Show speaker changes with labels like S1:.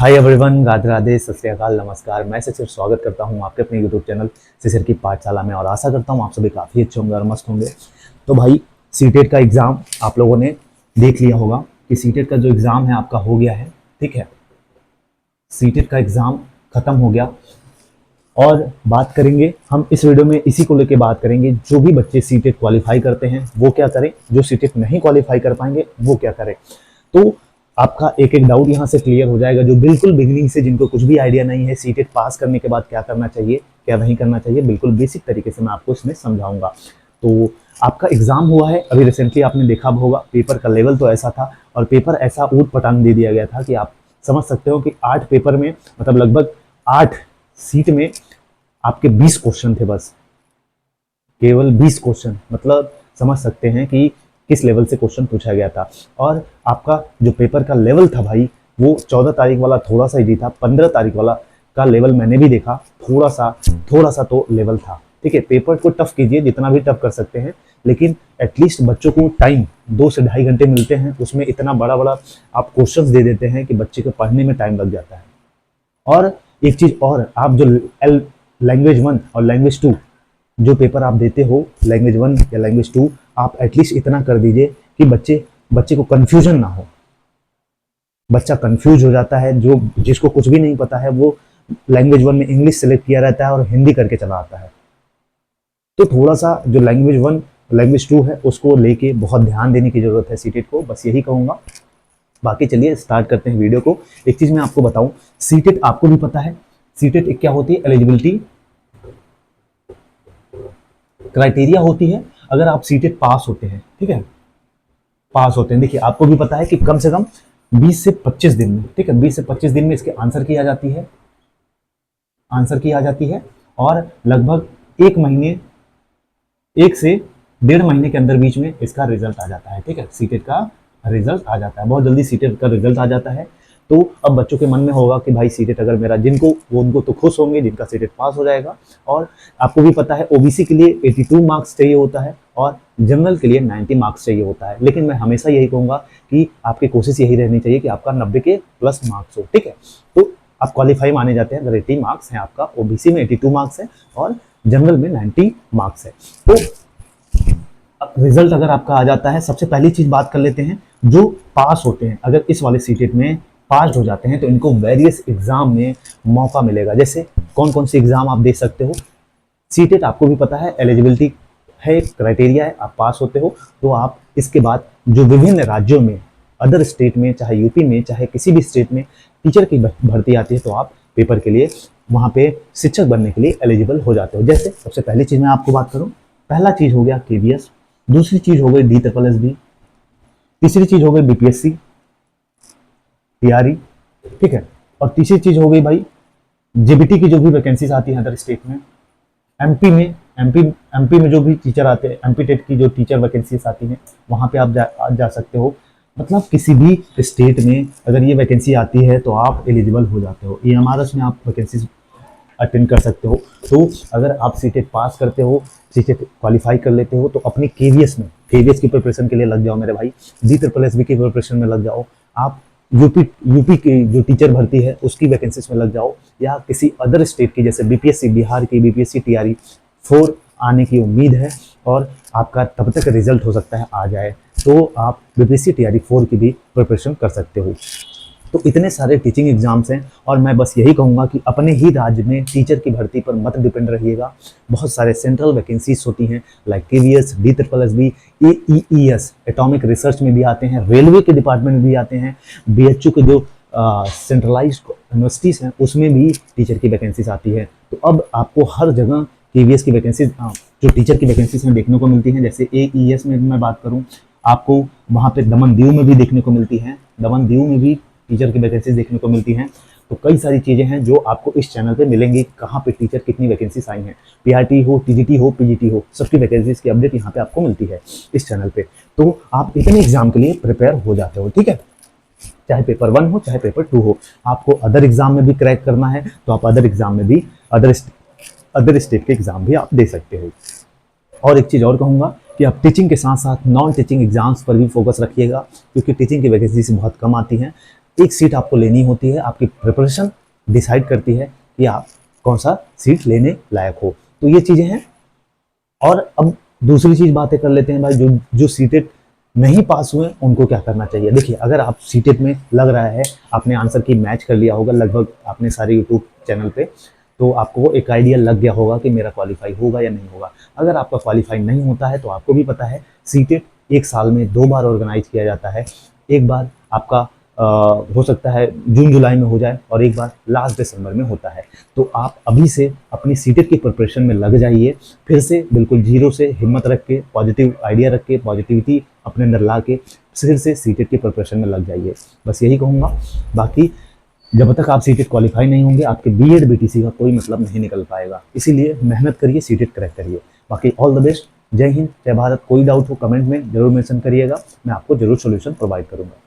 S1: Hi everyone, Radhe Radhe, सत श्री अकाल, नमस्कार। मैं शिशिर स्वागत करता हूं आपके अपने यूट्यूब चैनल शिशिर की पाठशाला में और आशा करता हूं आप सभी काफ़ी अच्छे होंगे और मस्त होंगे। तो भाई, सीटेट का एग्ज़ाम आप लोगों ने देख लिया होगा कि सीटेट का जो एग्ज़ाम है आपका हो गया है। ठीक है, सीटेट का एग्ज़ाम ख़त्म हो गया और बात करेंगे हम इस वीडियो में इसी को लेकर बात करेंगे। जो भी बच्चे सीटेट क्वालिफाई करते हैं वो क्या करें, जो सीटेट नहीं क्वालिफाई कर पाएंगे वो क्या करें। तो आपका एक एक डाउट यहाँ से क्लियर हो जाएगा। जो बिल्कुल बिगिनिंग से जिनको कुछ भी आइडिया नहीं है सीटेट पास करने के बाद क्या करना चाहिए क्या नहीं करना चाहिए, बिल्कुल बेसिक तरीके से मैं आपको इसमें समझाऊंगा। तो आपका एग्जाम हुआ है अभी रिसेंटली, आपने देखा होगा पेपर का लेवल तो ऐसा था और पेपर ऐसा ऊट पटांग दे दिया गया था कि आप समझ सकते हो कि 8 पेपर में मतलब लगभग 8 सीट में आपके 20 क्वेश्चन थे, बस केवल 20 क्वेश्चन। मतलब समझ सकते हैं कि किस लेवल से क्वेश्चन पूछा गया था। और आपका जो पेपर का लेवल था भाई, वो 14 तारीख वाला थोड़ा सा इजी था। 15 तारीख वाला का लेवल मैंने भी देखा, थोड़ा सा तो लेवल था। ठीक है, पेपर को टफ कीजिए जितना भी टफ कर सकते हैं, लेकिन एटलीस्ट बच्चों को टाइम 2 से ढाई घंटे मिलते हैं, उसमें इतना बड़ा बड़ा आप क्वेश्चंस दे देते हैं कि बच्चे को पढ़ने में टाइम लग जाता है। और एक चीज और, आप जो लैंग्वेज 1 और लैंग्वेज 2 जो पेपर आप देते हो, लैंग्वेज 1 या लैंग्वेज 2, आप एटलीस्ट इतना कर दीजिए कि बच्चे को कंफ्यूजन ना हो। बच्चा कंफ्यूज हो जाता है, जो जिसको कुछ भी नहीं पता है वो लैंग्वेज 1 में इंग्लिश सेलेक्ट किया रहता है और हिंदी करके चला आता है। तो थोड़ा सा जो लैंग्वेज 1 लैंग्वेज 2 है उसको लेके बहुत ध्यान देने की जरूरत है सीटेट को, बस यही कहूंगा। बाकी चलिए स्टार्ट करते हैं वीडियो को। एक चीज मैं आपको बताऊं, सीटेट आपको भी पता है सीटेट एक क्या होती है, एलिजिबिलिटी क्राइटेरिया होती है। अगर आप सीटेट पास होते हैं, ठीक है, पास होते हैं, देखिए आपको भी पता है कि कम से कम 20 से 25 दिन में, ठीक है, 20 से 25 दिन में इसके आंसर की आ जाती है, और लगभग 1 महीने, 1 से 1.5 महीने के अंदर बीच में इसका रिजल्ट आ जाता है। ठीक है, सीटेट का रिजल्ट आ जाता है, बहुत जल्दी सीटेट का रिजल्ट आ जाता है। तो अब बच्चों के मन में होगा कि भाई सीटेट अगर मेरा, जिनको वो उनको तो खुश होंगे जिनका सीटेट पास हो जाएगा। और आपको भी पता है ओबीसी के लिए 82 मार्क्स चाहिए होता है और जनरल के लिए 90 मार्क्स चाहिए होता है। लेकिन मैं हमेशा यही कहूंगा कि आपकी कोशिश यही रहनी चाहिए कि आपका 90 के प्लस मार्क्स हो। ठीक है, तो आप क्वालिफाई माने जाते हैं अगर 80 मार्क्स हैं आपका, ओबीसी में 82 मार्क्स है और जनरल में 90 मार्क्स है। तो रिजल्ट अगर आपका आ जाता है, सबसे पहली चीज बात कर लेते हैं जो पास होते हैं। अगर इस वाले सीटेट में पास हो जाते हैं तो इनको वेरियस एग्जाम में मौका मिलेगा। जैसे कौन कौन से एग्जाम आप दे सकते हो। सीटेट आपको भी पता है एलिजिबिलिटी है, क्राइटेरिया है, आप पास होते हो तो आप इसके बाद जो विभिन्न राज्यों में, अदर स्टेट में, चाहे यूपी में चाहे किसी भी स्टेट में टीचर की भर्ती आती है तो आप पेपर के लिए वहाँ पे शिक्षक बनने के लिए एलिजिबल हो जाते हो। जैसे सबसे पहली चीज मैं आपको बात करूँ, पहला चीज हो गया केवीएस, दूसरी चीज हो गई DSSB, तीसरी चीज हो गई बीपीएससी टीआरई, ठीक है, और तीसरी चीज हो गई भाई जेबीटी की जो भी वैकेंसीज आती हैं अदर स्टेट में। एमपी में जो भी टीचर आते हैं, एमपी टेट की जो टीचर वैकेंसीज आती हैं वहां पे आप जा सकते हो। मतलब किसी भी स्टेट में अगर ये वैकेंसी आती है तो आप एलिजिबल हो जाते हो। एएमआरएस में आप वैकेंसीज अटेंड कर सकते हो। तो अगर आप सीटेट पास करते हो, सीटेट क्वालिफाई कर लेते हो तो अपनी केवीएस की प्रिपरेशन के लिए लग जाओ मेरे भाई, DSSB की प्रिपरेशन में लग जाओ। आप यूपी की जो टीचर भर्ती है उसकी वैकेंसीज में लग जाओ, या किसी अदर स्टेट की जैसे बीपीएससी, बिहार की बीपीएससी टीआरई 4 आने की उम्मीद है और आपका तब तक रिजल्ट हो सकता है आ जाए, तो आप बीपीएससी टीआरई 4 की भी प्रिपरेशन कर सकते हो। तो इतने सारे टीचिंग एग्जाम्स हैं और मैं बस यही कहूँगा कि अपने ही राज्य में टीचर की भर्ती पर मत डिपेंड रहिएगा। बहुत सारे सेंट्रल वैकेंसीज होती हैं like KVS, DSSB, AEES atomic research में भी आते हैं, रेलवे के डिपार्टमेंट में भी आते हैं, बीएचयू के जो सेंट्रलाइज्ड यूनिवर्सिटीज हैं उसमें भी टीचर की वैकेंसीज आती है। तो अब आपको हर जगह केवीएस की वैकेंसीज, जो टीचर की वैकेंसीज में देखने को मिलती हैं। जैसे AES में मैं बात करूँ, आपको वहाँ पे दमन दीव में भी देखने को मिलती हैं, दमन दीव में भी टीचर की वैकेंसीज देखने को मिलती हैं। तो कई सारी चीज़ें हैं जो आपको इस चैनल पे मिलेंगी, कहाँ पे टीचर कितनी वैकेंसीज आई हैं, पीआरटी हो, टीजीटी हो, पीजीटी हो, सबकी वैकेंसीज की अपडेट यहाँ पे आपको मिलती है इस चैनल पे। तो आप इतने एग्जाम के लिए प्रिपेयर हो जाते हो। ठीक है, चाहे पेपर 1 हो चाहे पेपर 2 हो, आपको अदर एग्जाम में भी क्रैक करना है तो आप अदर एग्जाम में भी, अदर स्टेट के एग्जाम भी आप दे सकते हो। और एक चीज़ और कहूँगा कि आप टीचिंग के साथ साथ नॉन टीचिंग एग्जाम्स पर भी फोकस रखिएगा, क्योंकि टीचिंग की वैकेंसीज बहुत कम आती हैं। एक सीट आपको लेनी होती है, आपकी प्रिपरेशन डिसाइड करती है कि आप कौन सा सीट लेने लायक हो। तो ये चीज़ें हैं। और अब दूसरी चीज़ बातें कर लेते हैं भाई, जो जो सीटेट नहीं पास हुए उनको क्या करना चाहिए। देखिए, अगर आप सीटेट में लग रहा है, आपने आंसर की मैच कर लिया होगा लगभग आपने सारे यूट्यूब चैनल पे, तो आपको एक आइडिया लग गया होगा कि मेरा क्वालिफाई होगा या नहीं होगा। अगर आपका क्वालिफाई नहीं होता है तो आपको भी पता है सीटेट एक साल में 2 बार ऑर्गेनाइज किया जाता है। एक बार आपका हो सकता है जून जुलाई में हो जाए और एक बार लास्ट दिसंबर में होता है। तो आप अभी से अपनी सीटेट की प्रिपरेशन में लग जाइए, फिर से बिल्कुल जीरो से हिम्मत रख के, पॉजिटिव आइडिया रख के, पॉजिटिविटी अपने अंदर ला के फिर से सीटेट की प्रिपरेशन में लग जाइए। बस यही कहूँगा। बाकी जब तक आप सीटेट क्वालिफाई नहीं होंगे, आपके बीएड बीटीसी का कोई मतलब नहीं निकल पाएगा। इसीलिए मेहनत करिए, सीटेट क्रैक करिए। बाकी ऑल द बेस्ट। जय हिंद, जय भारत। कोई डाउट हो कमेंट में जरूर मेंशन करिएगा, मैं आपको जरूर सॉल्यूशन प्रोवाइड करूंगा।